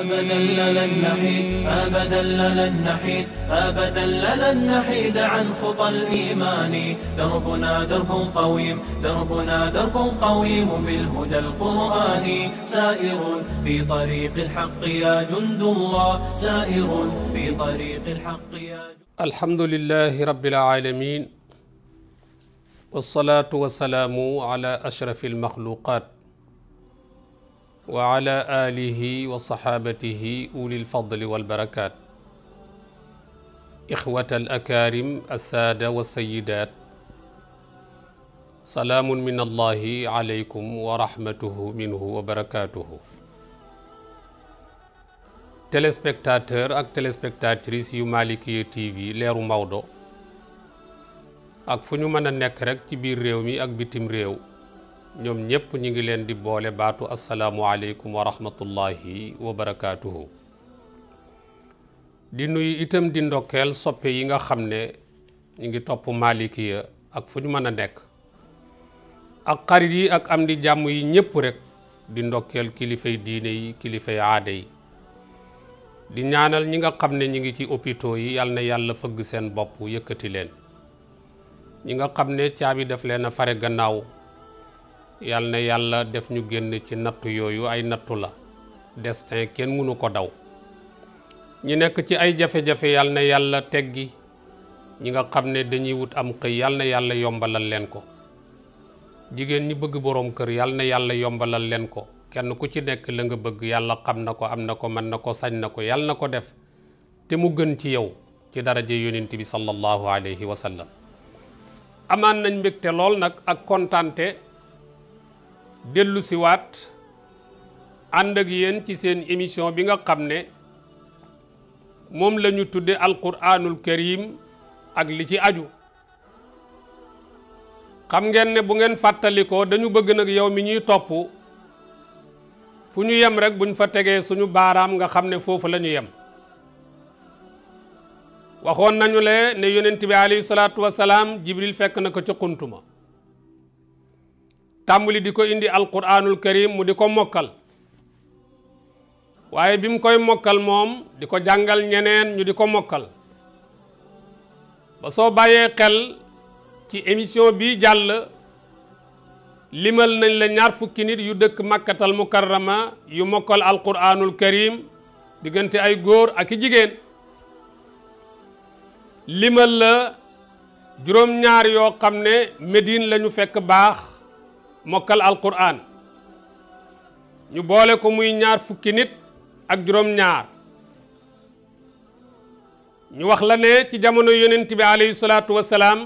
أبدا لن نحيد أبدا لن نحيد أبدا لن نحيد عن خطى الإيمان. دربنا درب قويم دربنا درب قويم بالهدى القرآني. سائر في طريق الحق يا جند الله سائر في طريق الحق يا جند. الحمد لله رب العالمين والصلاة والسلام على أشرف المخلوقات وعلى آله وصحابته أولي الفضل والبركات. إخوة الأكارم السادة والسيدات، سلام من الله عليكم ورحمته منه وبركاته. téléspectateur ak téléspectatrice yu Malikiya TV leeru Maodo ak fu ñu mën a nekk rek ci biir réew mi ak bitim réew, ñoom ñépp ñu ngi leen di boole baatu asalaamualeykum wa rahmatullahi wa barakaatuhu. di nuyu itam di ndokkeel soppe yi nga xam ne ñu ngi topp Malikiya ak fu ñu mën a nekk, ak xarit yi ak am di jàmm yi ñépp rek di ndokkeel kilifay diine yi, kilifay aada yi, di ñaanal ñi nga xam ne ñi ngi ci hôpitaux yi yal na yàlla fëgg seen bopp yëkkati leen, ñi nga xam ne caabi def leen a fare gannaaw yal na yàlla def ñu génn ci nattu yooyu. ay nattu la, destin kenn mënu ko daw. ñi nekk ci ay jafe-jafe yal na yàlla teggi, ñi nga xam ne dañuy wut am xëy yal na yàlla yombalal leen ko, jigéen ñi bëgg boroom kër yal na yàlla yombalal leen ko. kenn ku ci nekk la nga bëgg yàlla xam na ko, am na ko, mën na ko, sañ na ko, yàlla na ko def te mu gën ci yow ci daraja yonent bi sallallahu alayhi wa sallam. amaan nañ mbégte lool nag ak kontaante dellu siwaat ànd ak yéen ci seen émission bi nga xam ne moom la ñu tudde alquranul karim ak li ci aju. xam ngeen ne bu ngeen fàttalikoo dañu bëgg nag yow mi ñuy topp fu ñu yem rek buñ fa tegee suñu baaraam nga xam ne foofu la ñu yem. waxoon nañu le ne yonent bi alayhi salaatu wasalaam jibril fekk na ko ca xuntuma tàmbali di ko indi alquranul karim mu di ko mokkal, waaye bi mu koy mokkal moom di ko jàngal ñeneen ñu di ko mokkal. ba soo bàyyee xel ci émission bi jàll limal nañ la 20 fukki nit yu dëkk makkatal mukarrama yu mokkal alquranul karim diggante ay góor ak i jigéen. limal la 2 yoo xam ne Médine lañu fekk baax mokkal alquran, ñu boole ko muy 20 fukki nit ak 2. ñu wax la ne ci jamono yonent bi alayhi salaatu wasalaam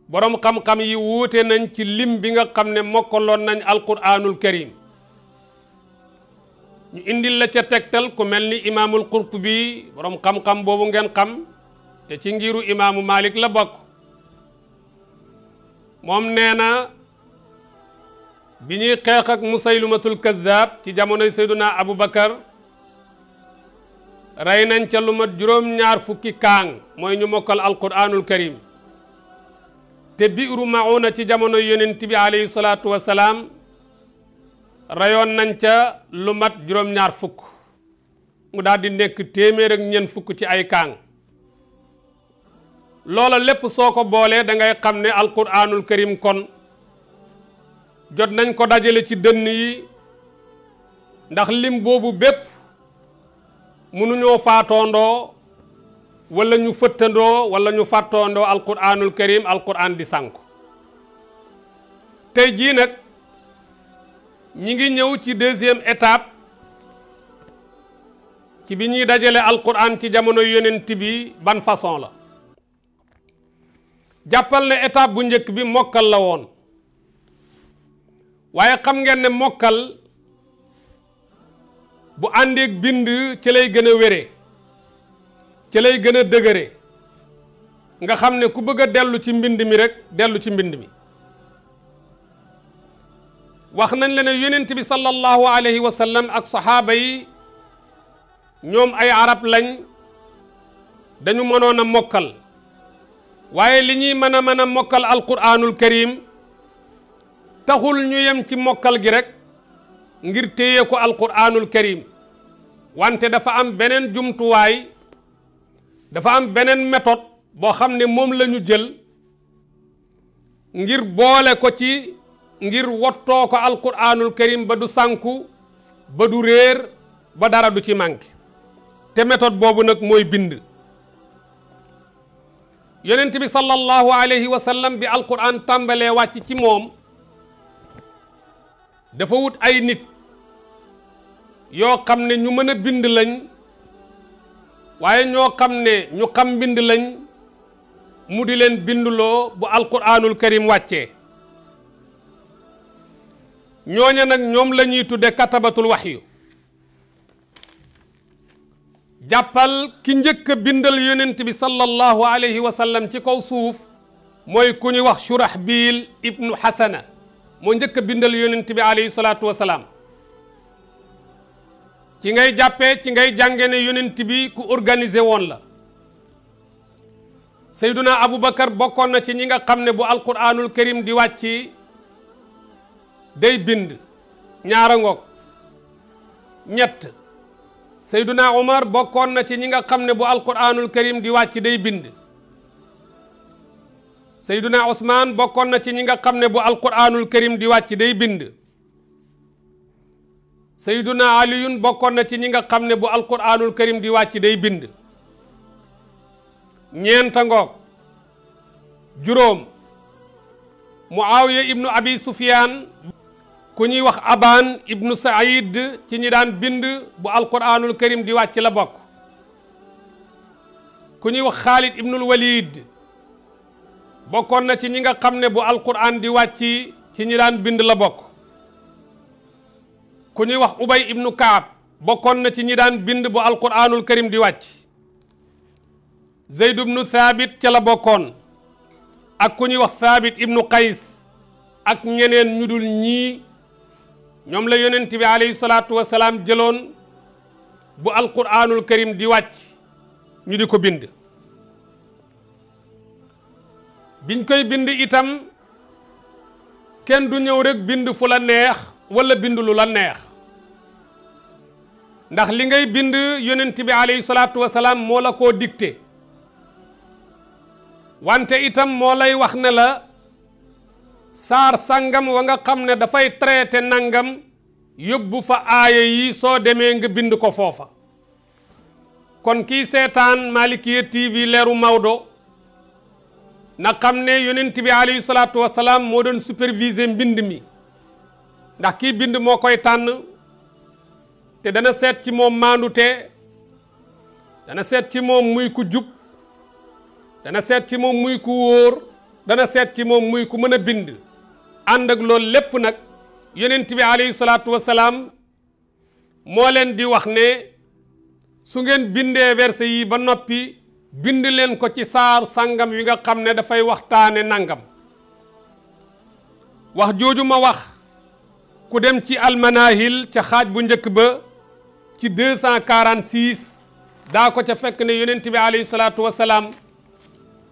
boroom xam-xam yi wuute nañ ci lim bi nga xam ne mokkaloon nañ alquranul karim. ñu indil la ca tegtal ku mel ni imaamul Qurtubi, boroom xam-xam boobu ngeen xam te ci ngiru imaamu Malik la bokk. moom nee na bi ñuy xeex ak Musaylimatul Kazzab ci jamonoy Seyduna Abu Bakar rey nañ ca lu mat 2 fukki kaang mooy ñu mokkal alquranul karim. te biiru mauna ci jamono yonent bi alayhi salaatu wasalaam rayoon nañ ca lu mat 2 fukk mu daal di nekk 100 fukk ci ay kaang. loola lépp soo ko boolee da ngay xam ne alquranul karim kon jot nañ ko dajale ci dënn yi, ndax lim boobu bépp mënuñoo faatoondoo wala ñu fëttandoo wala ñu fàttoondoo alquranul karim alquran di sànku. tey jii nag ñi ngi ñëw ci 2e étape ci bi ñuy dajale alquran ci jamono yonent bi ban façon la. jàppal ne étape bu njëkk bi mokkal la woon, waaye xam ngeen ne mokkal bu àndeek bind ci lay gën a wére, ci lay gën a dëgëre, nga xam ne ku bëgg a dellu ci mbind mi rek dellu ci mbind mi. wax nañ la ne yonent bi sallallahu alayhi wa sallam ak saxaaba yi ñoom ay arab lañ, dañu mënoon a mokkal, waaye li ñuy mën a mokkal alquranul karim taxul ñu yem ci mokkal gi rek, ngir téye ko alquranul karim wante dafa am beneen jumtuwaay dafa am beneen méthode boo xam ne moom la ñu jël ngir boole ko ci ngir wottoo ko alquranul karim ba du sànku ba du réer ba dara du ci manqué te méthode boobu nag mooy bind yonent bi sallallahu alayhi wa sallam bi alquran tàmbalee wàcc ci moom dafa wut ay nit yoo xam ne ñu mën a bind lañ waaye ñoo xam ne ñu xam bind lañ mu di leen bindloo bu alquranul karim wàccee ñooña nag ñoom la ñuy tudde katabatul waxyu jàppal ki njëkk a bindal yonent bi sallallahu alayhi wa sallam ci kaw suuf mooy ku ñu wax Shurahbil ibnu Hasana moo njëkk a bindal yonent bi alayhi salaatu wa salaam ci ngay jàppee ci ngay jànge ne yonent bi ku organisé woon la Seyduna Aboubacar bokkoon na ci ñi nga xam ne bu alquranul karim di wàcc day bind ñaara ngoog ñett Seyduna Omar bokkoon na ci ñi nga xam ne bu alquranul karim di wàcc day bind Seyduna Ousmane bokkoon na ci ñi nga xam ne bu alquranul karim di wàcc day bind Seyduna Aliyun bokkoon na ci ñi nga xam ne bu alquranul karim di wàcc day bind ñeenta ngoog juróom Muawiya ibnu Abi Sufyan ku ñuy wax Aban ibnu Saïd ci ñi daan bind bu alquranul karim di wàcc la bokk ku ñuy wax Khalid ibnul Walid bokkoon na ci ñi nga xam ne bu alquran di wàcc ci ñi daan bind la bokk ku ñuy wax Ubay ibnu Kaab bokkoon na ci ñi daan bind bu alquranul karim di wàcc Zeyd ibnu Thabit ca la bokkoon ak ku ñuy wax Thabit ibnu Qays ak ñeneen ñu dul ñii ñoom la yonent bi alayhi salaatu wa salaam jëloon bu alquranul karim di wàcc ñu di ko bind biñ koy bind itam kenn du ñëw rek bind fu la neex wala bind lu la neex ndax li ngay bind yonent bi alayhi salaatu wa salaam moo la koo dicté wante itam moo lay wax ne la saar sangam wa nga xam ne dafay traité nangam yóbbu fa aaya yi soo demee nga bind ko foofa kon kii seetaan Malikiya TV leeru Maodo na xam ne yonent bi alayhi salaatu wa salaam moo doon superviser mbind mi ndax kii bind moo koy tànn te dana seet ci moom maandute dana seet ci moom muy ku jub dana seet ci moom muy ku wóor dana seet ci moom muy ku mën a bind ànd ak loolu lépp nag yonent bi alayhi salaatu wa salaam moo leen di wax ne su ngeen bindee verset yi ba noppi bind leen ko ci saar sangam wi nga xam ne dafay waxtaane nangam wax jooju ma wax ku dem ci almanahil ca xaaj bu njëkk ba ci 246 daa ko ca fekk ne yonent bi alayhi salaatu wa salaam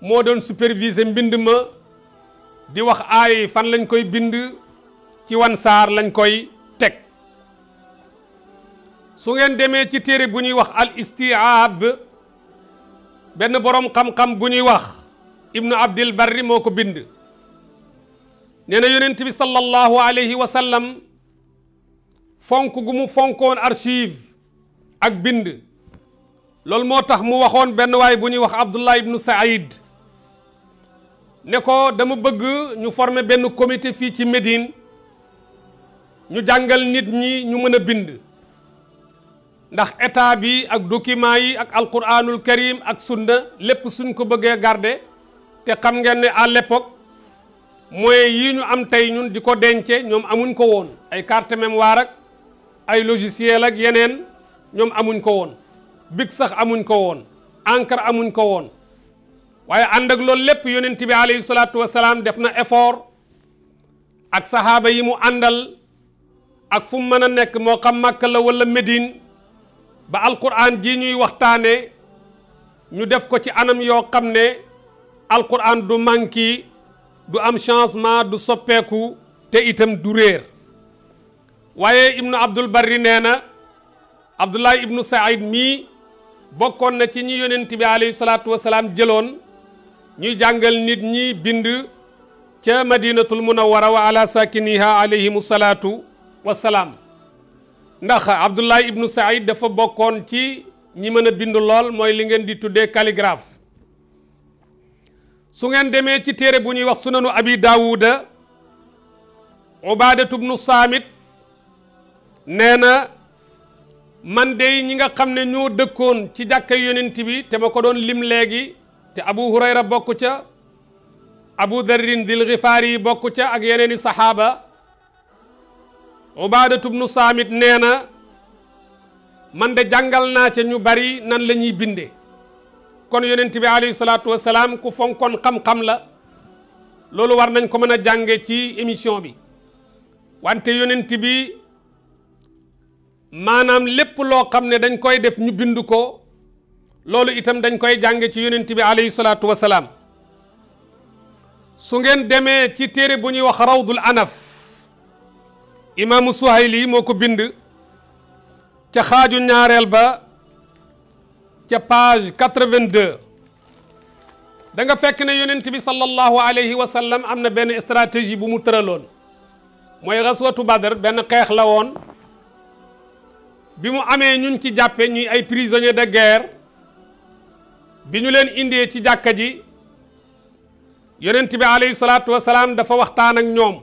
moo doon superviser mbind ma di wax aaya yi fan lañ koy bind ci wan saar lañ koy teg su ngeen demee ci téere bu ñuy wax al istiab benn boroom xam-xam bu ñuy wax ibnu abdil barri moo ko bind nee na yonent bi sallallahu alayhi wa sallam fonk gu mu fonkoon archive ak bind loolu moo tax mu waxoon benn waay bu ñuy wax abdullah ibnu saïd ne ko dama bëgg ñu former benn comité fii ci Médine ñu jàngal nit ñi ñu mën a bind ndax état bi ak document yi ak alquranul karim ak sunna lépp suñ ko bëggee garder te xam ngeen ne à l'époque moyens yi ñu am tey ñun di ko dence ñoom amuñ ko woon ay carte mémoire ak ay logiciel ak yeneen ñoom amuñ ko woon bic sax amuñ ko woon encre amuñ ko woon waaye ànd ak loolu lépp yonent bi alayhi salaatu wa salaam def na effort ak saxaaba yi mu àndal ak fu mu mën a nekk moo xam Makka la wala Médine ba alquran ji ñuy waxtaane ñu def ko ci anam yoo xam ne alquran du manqué du am changement du soppeeku te itam du réer waaye ibnu abdul barri nee na abdullah ibnu said mii bokkoon na ci ñi yonent bi alayhi salaatu wasalaam jëloon ñuy jàngal nit ñi bind ca madinatul munawwara wa ala sakiniha alayhimu salaatu wasalaam ndax abdullah ibnu said dafa bokkoon ci ñi mën a bind lool mooy li ngeen di tuddee calligraphe su ngeen demee ci téere bu ñuy wax sunanu abi daawuda ubaadatu bnu saamit nee na man de ñi nga xam ne ñoo dëkkoon ci jàkka yonent bi te ma ko doon lim léegi te abu hurayra bokk ca abu darrin dil gifaari yi bokk ca ak yeneeni saxaaba ubaadatu bnu saamit nee na man de jàngal naa ca ñu bari nan la ñuy binde kon yonent bi alayhi salaatu wasalaam ku fonkoon xam-xam la loolu war nañ ko mën a jànge ci émission bi wante yonent bi maanaam lépp loo xam ne dañ koy def ñu bind ko loolu itam dañ koy jànge ci yonent bi alayhi salaatu wasalaam su ngeen demee ci téere bu ñuy wax rawdul anaf imaamu suhayli moo ko bind ca xaaju ñaareel ba ca page 82 da nga fekk ne yonent bi sallallahu alayhi wa sallam am na benn stratégie bu mu tëraloon mooy xaswatu badr benn xeex la woon bi mu amee ñun ci jàppe ñuy ay prisonniers de guerre bi ñu leen indee ci jàkka ji yonent bi alayhi salaatu wasalaam dafa waxtaan ak ñoom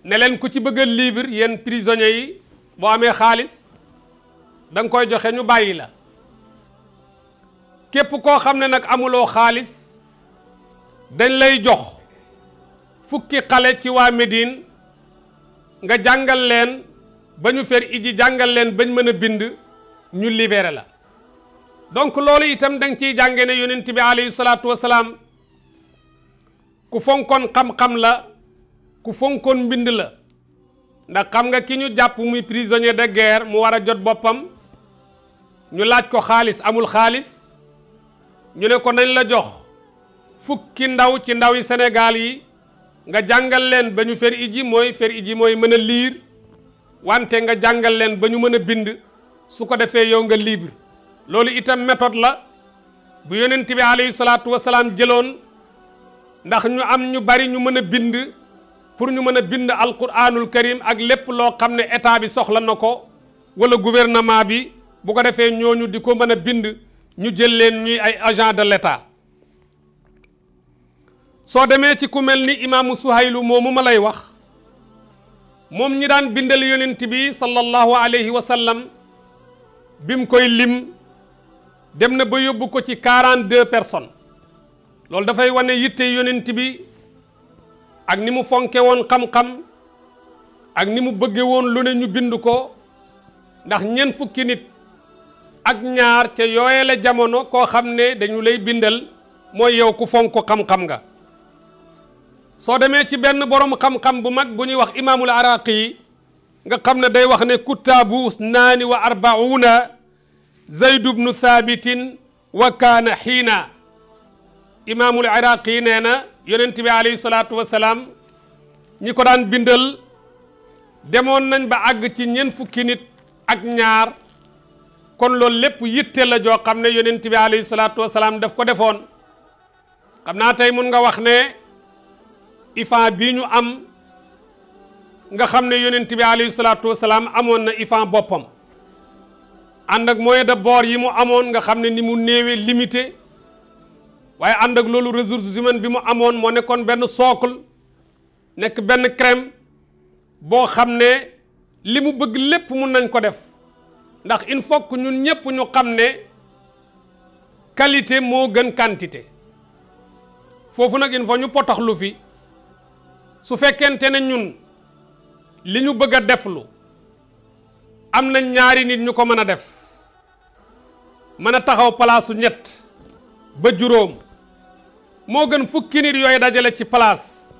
ne leen ku ci bëgg a libre yéen prisonniers yi boo amee xaalis da nga koy joxe ñu bàyyi la képp koo xam ne nag amuloo xaalis dañ lay jox fukki xale ci waa Médine nga jàngal leen ba ñu fer iji jàngal leen bañ mën a bind ñu libéré la donc loolu itam da nga ciy jànge ne yonent bi alayhi salaatu wasalaam ku fonkoon xam-xam la ku fonkoon mbind la ndax xam nga ki ñu jàpp muy prisonnier de guerre mu war a jot boppam ñu laaj ko xaalis amul xaalis ñu ne ko nañ la jox fukki ndaw ci ndaw yi Sénégal yi nga jàngal leen ba ñu fer iji mooy mën a liir wante nga jàngal leen ba ñu mën a bind su ko defee yow nga libre loolu itam méthode la bu yonent bi alayhi salaatu wasalaam jëloon ndax ñu am ñu bari ñu mën a bind pour ñu mën a bind alquranul karim ak lépp loo xam ne état bi soxla na ko wala gouvernement bi bu ko defee ñooñu di ko mën a bind ñu jël leen ñuy ay agent de l'état soo demee ci ku mel ni imaamu Suhaylu moomu ma lay wax moom ñi daan bindal yonent bi sallallahu alayhi wa sallam bi mu koy lim dem na ba yóbbu ko ci 42 personnes loolu dafay wane yitte yonent bi ak ni mu fonke woon xam-xam ak ni mu bëgge woon lu ne ñu bind ko ndax ñeent fukki nit ak ñaar ca yooyele jamono koo xam ne dañu lay bindal mooy yow ku fonk xam-xam nga soo demee ci benn borom xam-xam bu mag bu ñuy wax imaamul araqi nga xam ne day wax ne kuttaabu usnaani wa arbauna zaydu bnu thabitin wa kaana xiina imaamul iraqi nee na yonent bi alayhi salaatu wasalaam ñi ko daan bindal demoon nañ ba àgg ci ñeent fukki nit ak ñaar kon loolu lépp yitte la joo xam ne yonent bi alayhi salaatu wasalaam daf ko defoon xam naa tey mun nga wax ne ifan bii ñu am nga xam ne yonent bi alayhi salaatu wasalaam amoon na ifan boppam ànd ak moyen de bord yi mu amoon nga xam ne ni mu néewee limité waaye ànd ak loolu ressources humaines bi mu amoon moo nekkoon benn socle nekk benn crème boo xam ne li mu bëgg lépp mun nañ ko def ndax il faut que ñun ñëpp ñu xam ne qualité moo gën quantité foofu nag il faut ñu potoxlu fi su fekkente ne ñun li ñu bëgg a deflu am na ñaari nit ñu ko mën a def mën a taxaw palaasu ñett ba juróom moo gën fukki nit yooyu dajale ci place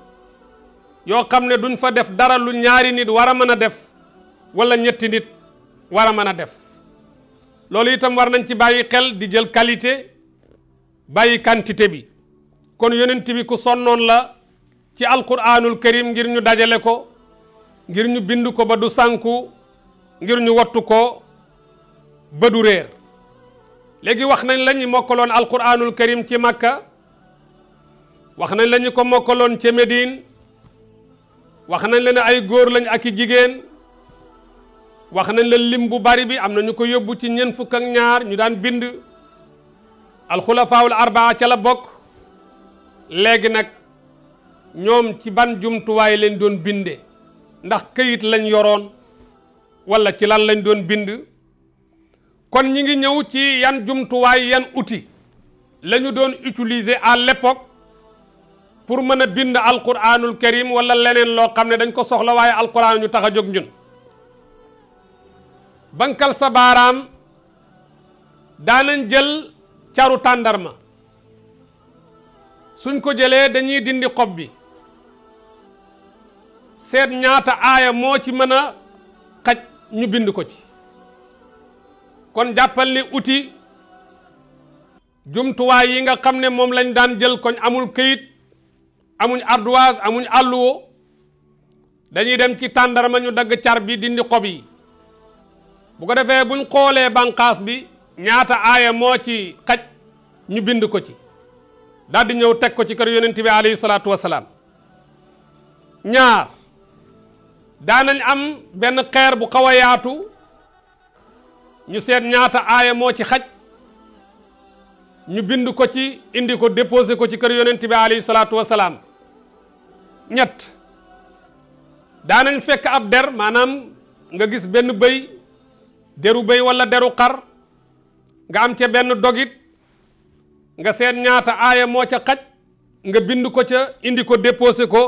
yoo xam ne duñ fa def dara lu ñaari nit war a mën a def wala ñetti nit war a mën a def loolu itam war nañ ci bàyyi xel di jël qualité bàyyi quantité bi kon yonent bi ku sonnoon la ci alquranul karim ngir ñu dajale ko ngir ñu bind ko ba du sànku ngir ñu wattu ko ba du réer léegi wax nañ la ñu mokkaloon alquranul karim ci Makka wax nañ la ñu ko mokkaloon ca Médine wax nañ la ne ay góor lañ ak i jigéen wax nañ la lim bu bari bi am na ñu ko yóbbu ci ñeent fukk ak ñaar ñu daan bind alxulafaawul arbaa ca la bokk léegi nag ñoom ci ban jumtuwaay lañ doon binde ndax këyit lañ yoroon walla ci lan lañ doon bind kon ñi ngi ñëw ci yan jumtuwaay yan outil la ñu doon utiliser à l'époque pour mën a bind alquranul karim wala leneen loo xam ne dañ ko soxla waaye alquran ñu tax a jóg ñun bankal sa baaraam daanañ jël caru tàndarma suñ ko jëlee dañuy dindi xob bi seet ñaata aaya moo ci mën a xaj ñu bind ko ci kon jàppal ni outil jumtuwaay yi nga xam ne moom lañ daan jël koñ amul këyit amuñ ardoise amuñ àlluwo dañuy dem ci tàndarma ñu dagg car bi dindi xob yi bu ko defee buñ xoolee bànqaas bi ñaata aaya moo ci xaj ñu bind ko ci daal di ñëw teg ko ci kër yonent bi alayhi salaatu wasalaam ñaar daanañ am benn xeer bu xaw a yaatu ñu seet ñaata aaya moo ci xaj ñu bind ko ci indi ko déposé ko ci kër yonent bi alayhi salaatu wasalaam ñett daanañ fekk ab der maanaam nga gis benn bëy deru bëy wala deru xar nga am ca benn dogit nga seet ñaata aaya moo ca xaj nga bind ko ca indi ko déposé ko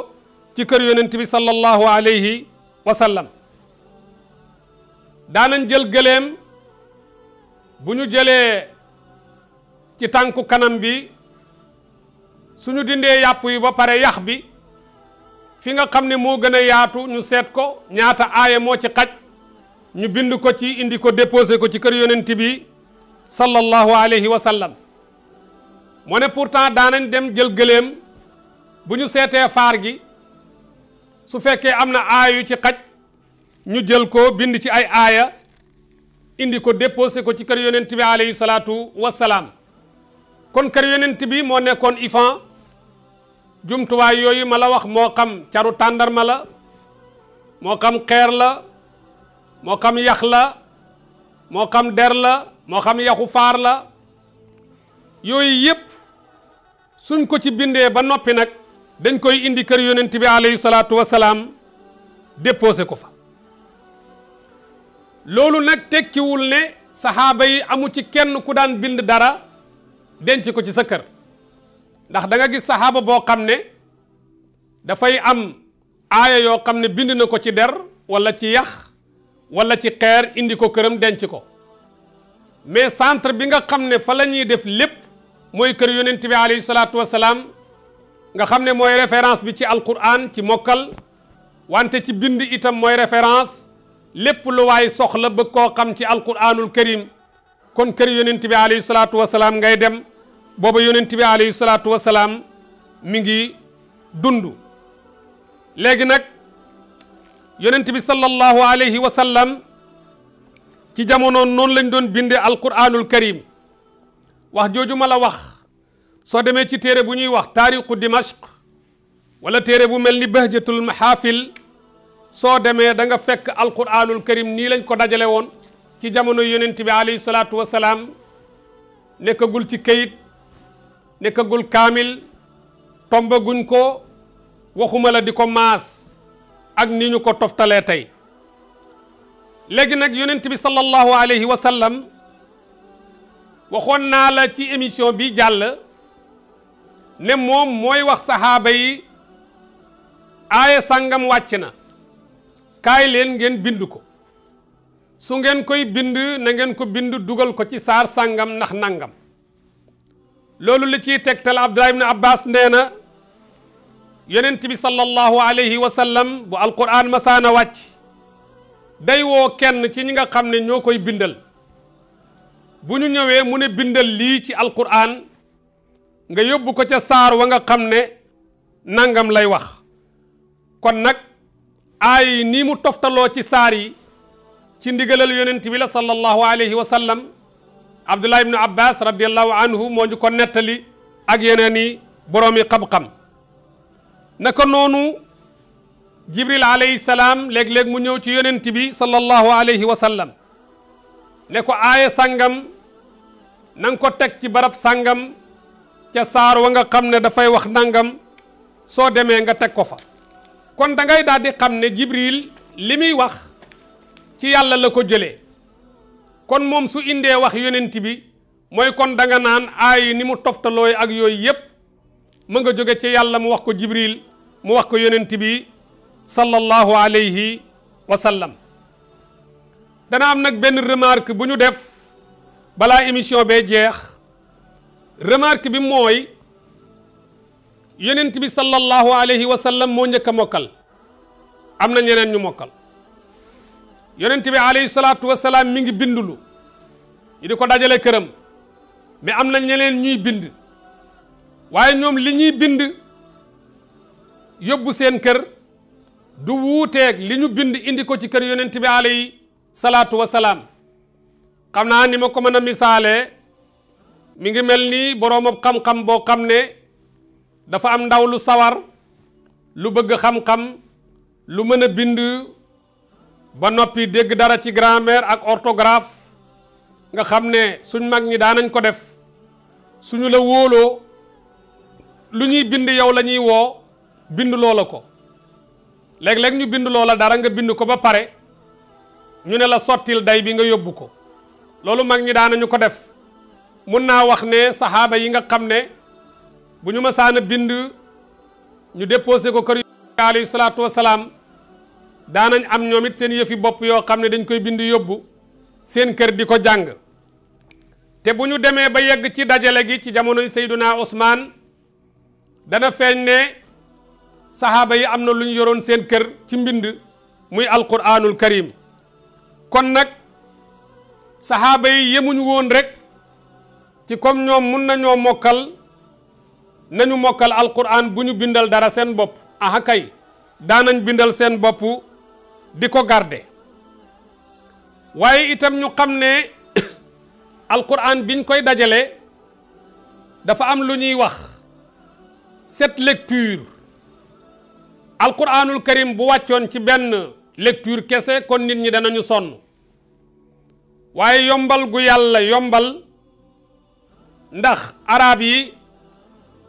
ci kër yonent bi sallallahu alayhi wa sallam daanañ jël gëléem bu ñu jëlee ci tànku kanam bi suñu dindee yàpp yi ba pare yax bi fi nga xam ne moo gën a yaatu ñu seet ko ñaata aaya moo ci xaj ñu bind ko ci indi ko déposé ko ci kër yonent bi sallallahu alayhi wa sallam moo ne pourtant daanañ dem jël gëléem bu ñu seetee faar gi su fekkee am na aaya yu ci xaj ñu jël ko bind ci ay aaya indi ko déposé ko ci kër yonent bi alayhi salaatu wassalaam kon kër yonent bi moo nekkoon ifan jumtuwaay yooyu ma la wax moo xam caru tàndarma la moo xam xeer la moo xam yax la moo xam der la moo xam yaxu faar la yooyu yépp suñ ko ci bindee ba noppi nag dañ koy indi kër yonent bi alayhi salaatu wasalaam déposé ko fa loolu nag tekkiwul ne saxaaba yi amu ci kenn ku daan bind dara denc ko ci sa kër ndax da nga gis saxaaba boo xam ne dafay am aaya yoo xam ne bind na ko ci der wala ci yax wala ci xeer indi ko këram denc ko mais centre bi nga xam ne fa la ñuy def lépp mooy kër yonent bi alayhi salaatu wasalaam nga xam ne mooy référence bi ci alquran ci mokkal wante ci bind itam mooy référence lépp lu waay soxla bëgg koo xam ci alquranul karim kon kër yonent bi alayhi salaatu wasalaam ngay dem booba yonent bi alayhi salaatu wasalaam mi ngi dund léegi nag yonent bi sallallahu alayhi wa sallam ci jamono noonu lañ doon binde alquranul karim wax jooju ma la wax soo demee ci téere bu ñuy wax taarixu dimashq wala téere bu mel ni bahjatul mahafil soo demee da nga fekk alquranul karim nii lañ ko dajale woon ci jamono yonent bi alayhi salaatu wasalaam nekkagul ci kayit nekkagul kaamil tombaguñ ko waxuma la di ko maas ak ni ñu ko toftalee tey léegi nag yonent bi sallallahu alayhi wa sallam waxoon naa la ci émission bi jàll ne moom mooy wax saxaaba yi aaya sàngam wàcc na kaay leen ngeen bind ko su ngeen koy bind na ngeen ko bind dugal ko ci saar sàngam ndax nangam loolu li ciy tegtal Abdullah ibn Abbas nee na yonent bi sallallahu alayhi wa sallam bu alquran masaana wàcc day woo kenn ci ñi nga xam ne ñoo koy bindal bu ñu ñëwee mu ne bindal lii ci alquran nga yóbbu ko ca saar wa nga xam ne nangam lay wax kon nag aay nii mu toftaloo ci saar yi ci ndigalal yonent bi la sallallahu alayhi wa sallam. Abdullah ibnu Abbas radiallahu anhu moo ñu ko nettali ak yeneen i boroomi xam-xam. naka noonu Jibril alayhi salaam léeg-léeg mu ñëw ci yonent bi sallallahu alayhi wa sallam ne ko aaya sàngam na nga ko teg ci barab sàngam ca saar wa nga xam ne dafay wax nangam soo demee nga teg ko fa. kon da ngay daal di xam ne Jibril li muy wax ci yàlla la ko jëlee. kon moom su indee wax yonent bi mooy kon da nga naan aay ni mu toftalooy ak yooyu yépp ma nga jóge ci yàlla mu wax ko Jibril mu wax ko yonent bi sallallahu alayhi wa sallam. dana am nag benn remarque bu ñu def balaa émission bee jeex. remarque bi mooy yonent bi sallallahu alayhi wa sallam moo njëkk a mokkal. am na ñeneen ñu mokkal. yonent bi alayhi salaatu wa salaam mi ngi bindulu ñu di ko dajale këram mais am na ñeneen ñuy bind waaye ñoom li ñuy bind yóbbu seen kër du wuuteeg li ñu bind indi ko ci kër yonent bi alayhi salaatu wa salaam. xam naa ni ma ko mën a misaalee mi ngi mel ni boroomam xam-xam boo xam ne dafa am ndaw lu sawar lu bëgg xam-xam lu mën a bind ba noppi dégg dara ci grammaire ak orthographe nga xam ne suñ mag ñi daanañ ko def suñu la wóoloo lu ñuy bind yow la ñuy woo bind loola ko léeg-léeg ñu bind loola dara nga bind ko ba pare ñu ne la sottil day bi nga yóbbu ko loolu mag ñi daanañu ko def. mun naa wax ne saxaaba yi nga xam ne bu ñu masaan a bind ñu déposé ko kër alayhi salaatu wasalaam daanañ am ñoom it seen yëfi bopp yoo xam ne dañ koy bind yóbbu seen kër di ko jàng. te bu ñu demee ba yegg ci dajale gi ci jamonoy Seyduna Ousmane dana feeñ ne saxaaba yi am na lu ñu yoroon seen kër ci mbind muy alquranul karim. kon nag saxaaba yi yemuñ woon rek ci comme ñoom mun nañoo mokkal nañu mokkal alquran bu ñu bindal dara seen bopp. aha kay daanañ bindal seen bopp di ko garde waaye itam ñu xam ne alquran biñ koy dajale dafa am lu ñuy wax cette lecture. alquranul karim bu wàccoon ci benn lecture kese kon nit ñi danañu sonn waaye yombal gu yàlla yombal ndax arab yi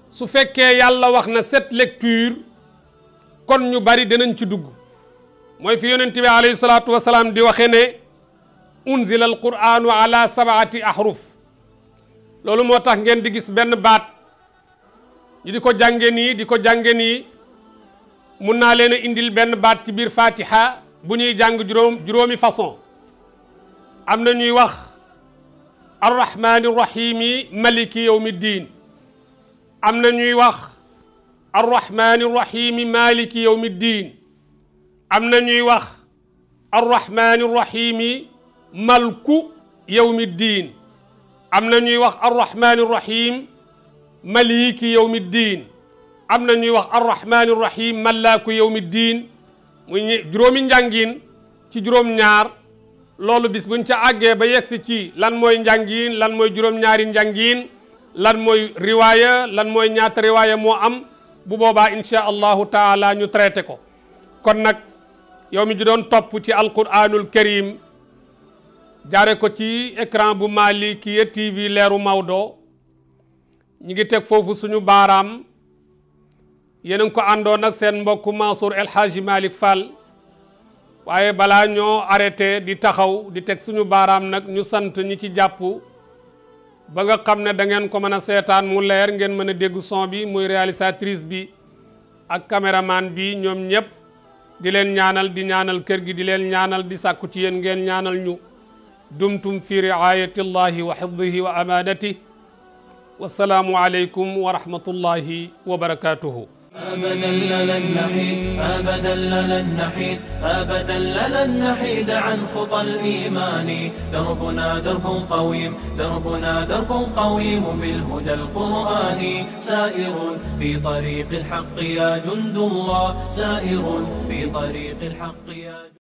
su fekkee yàlla wax na cette lecture kon ñu bari dinañ ci dugg mooy fi yonent bi alayhi salaatu wasalaam di waxe ne unzila alquranu ala sab'ati ahruf. loolu moo tax ngeen di gis benn baat ñu di ko jànge nii di ko jànge nii mun naa leen a indil benn baat ci biir fatiha bu ñuy jàng juróomi façon. am na ñuy wax arrahmani rahimi maliki yawmi ddin. am na ñuy wax arrahmani rahimi maliki yawmi ddin. am na ñuy wax arrahmani rahimi malku yawmi ddin. am na ñuy wax arrahmani rahim maliki yawmi ddin. am na ñuy wax arrahmani rahim mallaku yawmi ddin. muy juróomi njàngin ci juróom ñaar. loolu bis buñ ca àggee ba yegsi ci lan mooy njàngin lan mooy juróom-ñaari njàngin lan mooy riwaaya lan mooy ñaata riwaaya moo am bu boobaa insha allahu taala ñu traité ko. kon nag yow mi ji doon topp ci alquranul karim jaare ko ci écran bu Malikia TV leeru Maodo ñi ngi teg foofu suñu baaraam. yéen a ngi ko àndoon ak seen mbokku Mansour El Hadji Malick Fall. waaye balaa ñoo arrêté di taxaw di teg suñu baaraam nag ñu sant ñi ci jàpp ba nga xam ne da ngeen ko mën a seetaan mu leer ngeen mën a dégg son bi muy réalisatrice bi ak caméraman bi ñoom ñëpp di leen ñaanal di ñaanal kër gi di leen ñaanal di sàkku ci yéen ngeen ñaanal ñu dumtum fi riayatillahi wa hifdihi wa amanatihi wassalaamu aleykum wa rahmatullahi wa barakatuhu. أبدا لن نحيد أبدا لن نحيد أبدا لن نحيد عن خطى الإيمان. دربنا درب قويم دربنا درب قويم بالهدى القرآني. سائر في طريق الحق يا جند الله سائر في طريق الحق يا